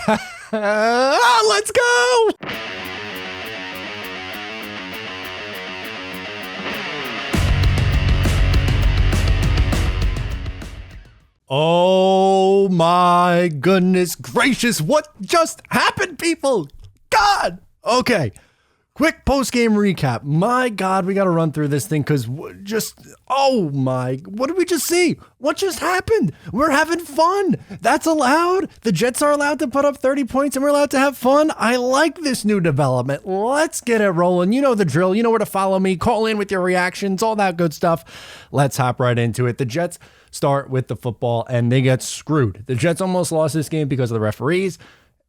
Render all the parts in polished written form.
Let's go! Oh my goodness gracious, what just happened, people? God! Okay, quick post-game recap. My God, we got to run through this thing because what did we just see? What just happened? We're having fun. That's allowed. The Jets are allowed to put up 30 points and we're allowed to have fun. I like this new development. Let's get it rolling. You know the drill. You know where to follow me. Call in with your reactions, all that good stuff. Let's hop right into it. The Jets start with the football and they get screwed. The Jets almost lost this game because of the referees.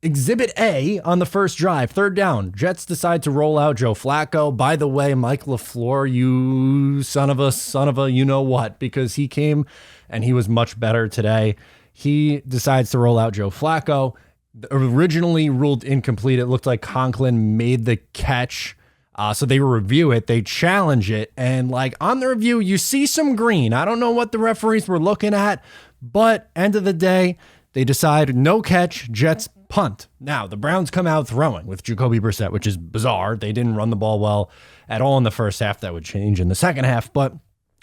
Exhibit A on the first drive, third down. Jets decide to roll out Joe Flacco. By the way, Mike LaFleur, you son of a, you know what, because he came and he was much better today. He decides to roll out Joe Flacco. Originally ruled incomplete. It looked like Conklin made the catch. So they review it, they challenge it, and like on the review, you see some green. I don't know what the referees were looking at, but end of the day, they decide no catch, Jets punt. Now, the Browns come out throwing with Jacoby Brissett, which is bizarre. They didn't run the ball well at all in the first half. That would change in the second half, but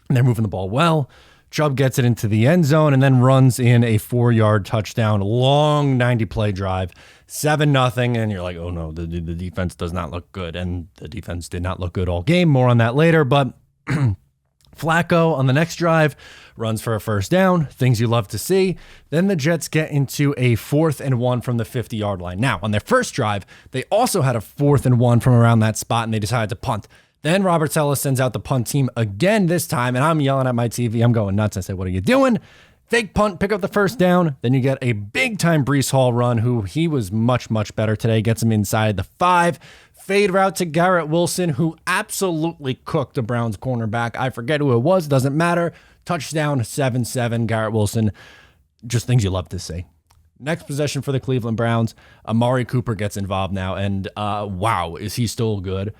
they're moving the ball well. Chubb gets it into the end zone and then runs in a 4-yard touchdown, long 90-play drive, 7-0, and you're like, oh no, the defense does not look good, and the defense did not look good all game. More on that later, but Flacco on the next drive runs for a first down, things you love to see. Then the Jets get into a 4th and 1 from the 50-yard line. Now, on their first drive, they also had a 4th and 1 from around that spot, and they decided to punt. Then Robert Saleh sends out the punt team again this time, and I'm yelling at my TV. I'm going nuts. I say, what are you doing? Fake punt, pick up the first down. Then you get a big-time Breece Hall run, who he was much, much better today. Gets him inside the 5. Fade route to Garrett Wilson, who absolutely cooked the Browns cornerback. I forget who it was. Doesn't matter. Touchdown, 7-7. Garrett Wilson. Just things you love to see. Next possession for the Cleveland Browns. Amari Cooper gets involved now, and wow, is he still good?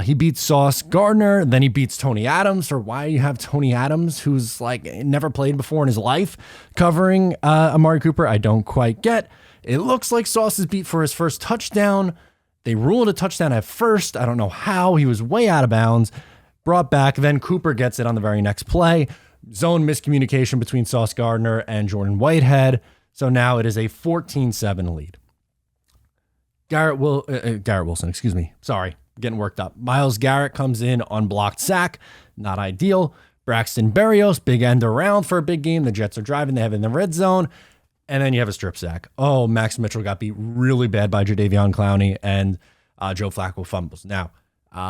He beats Sauce Gardner, then he beats Tony Adams. Or why you have Tony Adams, who's like never played before in his life, covering Amari Cooper, I don't quite get. It looks like Sauce is beat for his first touchdown. They ruled a touchdown at first. I don't know how. He was way out of bounds. Brought back. Then Cooper gets it on the very next play. Zone miscommunication between Sauce Gardner and Jordan Whitehead. So now it is a 14-7 lead. Garrett Wilson, excuse me. Sorry. Getting worked up. Myles Garrett comes in on blocked sack. Not ideal. Braxton Berrios, big end around for a big game. The Jets are driving. They have it in the red zone. And then you have a strip sack. Oh, Max Mitchell got beat really bad by Jadeveon Clowney, and Joe Flacco fumbles. Now,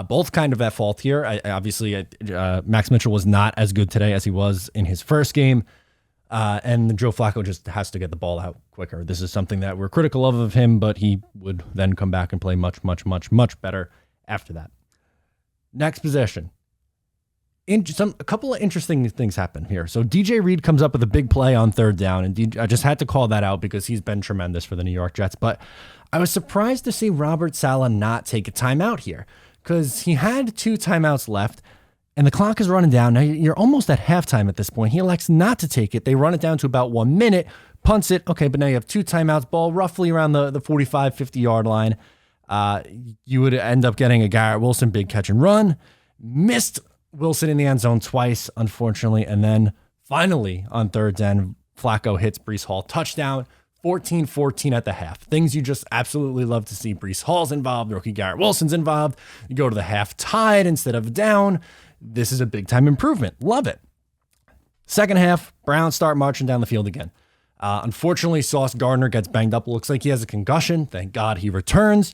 both kind of at fault here. Obviously, Max Mitchell was not as good today as he was in his first game. And Joe Flacco just has to get the ball out quicker. This is something that we're critical of him, but he would then come back and play much, much, much, much better after that. Next possession. A couple of interesting things happen here. So DJ Reed comes up with a big play on third down, and I just had to call that out because he's been tremendous for the New York Jets. But I was surprised to see Robert Saleh not take a timeout here because he had 2 timeouts left, and the clock is running down. Now you're almost at halftime at this point. He elects not to take it. They run it down to about 1 minute, punts it. Okay, but now you have 2 timeouts, ball roughly around the 45, 50-yard line. You would end up getting a Garrett Wilson big catch and run. Missed Wilson in the end zone twice, unfortunately. And then finally on third down, Flacco hits Breece Hall. Touchdown, 14-14 at the half. Things you just absolutely love to see. Breece Hall's involved. Rookie Garrett Wilson's involved. You go to the half tied instead of down. This is a big-time improvement. Love it. Second half, Browns start marching down the field again. Unfortunately, Sauce Gardner gets banged up. Looks like he has a concussion. Thank God he returns.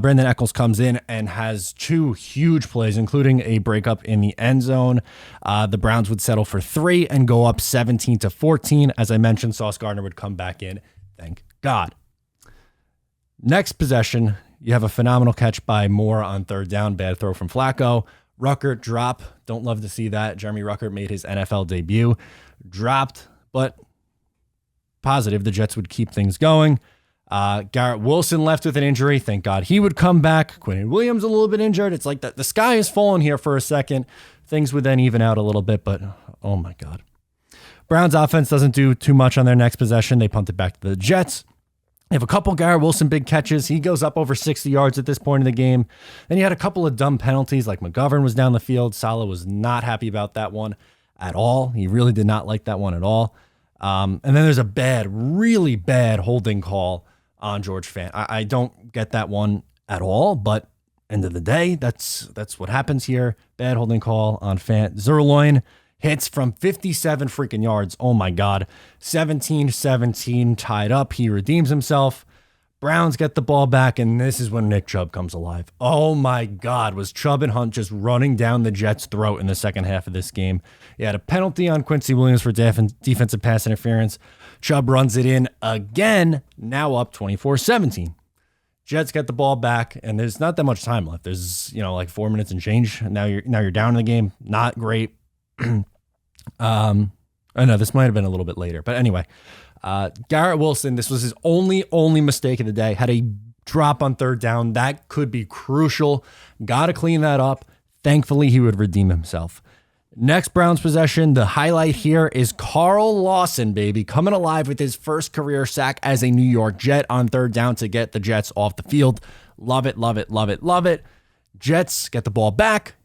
Brandon Eccles comes in and has 2 huge plays, including a breakup in the end zone. The Browns would settle for 3 and go up 17-14. As I mentioned, Sauce Gardner would come back in. Thank God. Next possession, you have a phenomenal catch by Moore on third down. Bad throw from Flacco. Ruckert drop. Don't love to see that. Jeremy Ruckert made his NFL debut. Dropped, but positive the Jets would keep things going. Garrett Wilson left with an injury. Thank God he would come back. Quinnen Williams a little bit injured. It's like the sky is falling here for a second. Things would then even out a little bit, but oh my God. Browns offense doesn't do too much on their next possession. They punt it back to the Jets. You have a couple Garrett Wilson big catches. He goes up over 60 yards at this point in the game. Then you had a couple of dumb penalties, like McGovern was down the field. Saleh was not happy about that one at all. He really did not like that one at all. And then there's a really bad holding call on George Fant. I don't get that one at all, but end of the day, that's what happens here. Bad holding call on Fant. Zerloin hits from 57 freaking yards. Oh my God. 17-17 tied up. He redeems himself. Browns get the ball back, and this is when Nick Chubb comes alive. Oh my God. Was Chubb and Hunt just running down the Jets' throat in the second half of this game? He had a penalty on Quincy Williams for defensive pass interference. Chubb runs it in again, now up 24-17. Jets get the ball back, and there's not that much time left. There's, like 4 minutes and change. Now you're down in the game. Not great. I know this might have been a little bit later, but anyway, Garrett Wilson, this was his only mistake of the day. Had a drop on third down. That could be crucial. Got to clean that up. Thankfully, he would redeem himself. Next Browns possession, the highlight here is Carl Lawson, baby, coming alive with his first career sack as a New York Jet on third down to get the Jets off the field. Love it, love it, love it, love it. Jets get the ball back,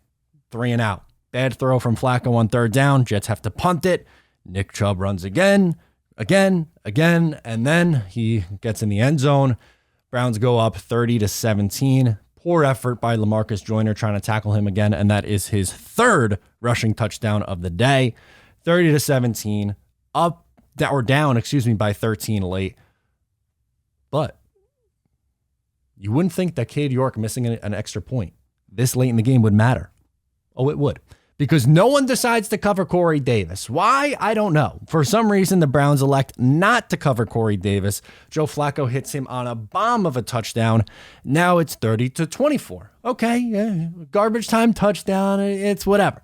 3 and out. Bad throw from Flacco on third down. Jets have to punt it. Nick Chubb runs again, and then he gets in the end zone. Browns go up 30-17. Poor effort by LaMarcus Joyner trying to tackle him again, and that is his third rushing touchdown of the day. 30-17, down by 13 late. But you wouldn't think that Cade York missing an extra point this late in the game would matter. Oh, it would. Because no one decides to cover Corey Davis. Why? I don't know. For some reason, the Browns elect not to cover Corey Davis. Joe Flacco hits him on a bomb of a touchdown. Now it's 30-24. Okay, yeah, garbage time touchdown. It's whatever.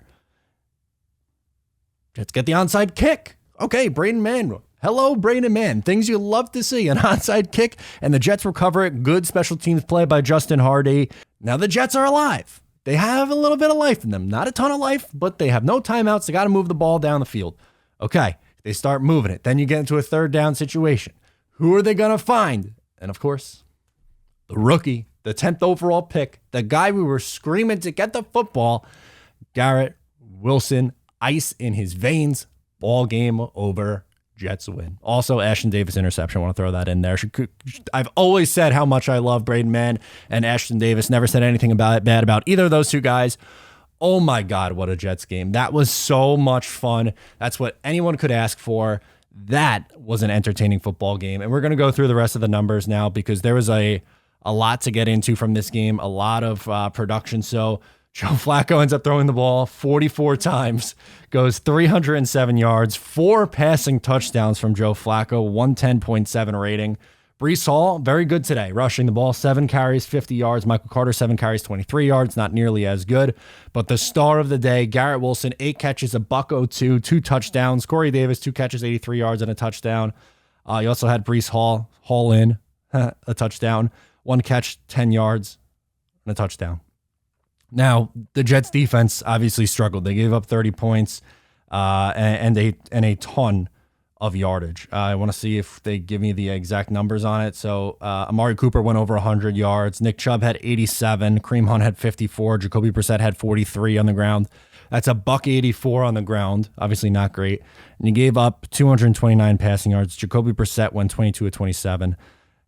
Let's get the onside kick. Okay, Braden Mann. Hello, Braden Mann. Things you love to see. An onside kick, and the Jets recover it. Good special teams play by Justin Hardy. Now the Jets are alive. They have a little bit of life in them. Not a ton of life, but they have no timeouts. They got to move the ball down the field. Okay, they start moving it. Then you get into a third down situation. Who are they going to find? And of course, the rookie, the 10th overall pick, the guy we were screaming to get the football, Garrett Wilson, ice in his veins. Ball game over. Jets win. Also, Ashton Davis interception. I want to throw that in there. I've always said how much I love Braden Mann and Ashton Davis. Never said anything bad about either of those two guys. Oh my God, what a Jets game. That was so much fun. That's what anyone could ask for. That was an entertaining football game. And we're going to go through the rest of the numbers now because there was a lot to get into from this game, a lot of production. So Joe Flacco ends up throwing the ball 44 times, goes 307 yards, 4 passing touchdowns from Joe Flacco, 110.7 rating. Breece Hall, very good today, rushing the ball, 7 carries, 50 yards. Michael Carter, 7 carries, 23 yards, not nearly as good. But the star of the day, Garrett Wilson, 8 catches, $102, 2 touchdowns. Corey Davis, 2 catches, 83 yards and a touchdown. You also had Breece Hall in, a touchdown. 1 catch, 10 yards, and a touchdown. Now, the Jets defense obviously struggled. They gave up 30 points and a ton of yardage. I want to see if they give me the exact numbers on it. So Amari Cooper went over 100 yards. Nick Chubb had 87. Kareem Hunt had 54. Jacoby Brissett had 43 on the ground. That's $184 on the ground. Obviously not great. And he gave up 229 passing yards. Jacoby Brissett went 22 of 27.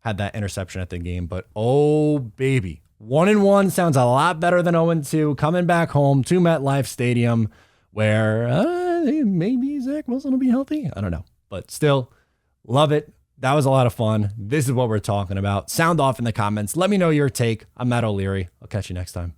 Had that interception at the game. But, oh, baby. 1-1 sounds a lot better than 0-2. Coming back home to MetLife Stadium where maybe Zach Wilson will be healthy. I don't know. But still, love it. That was a lot of fun. This is what we're talking about. Sound off in the comments. Let me know your take. I'm Matt O'Leary. I'll catch you next time.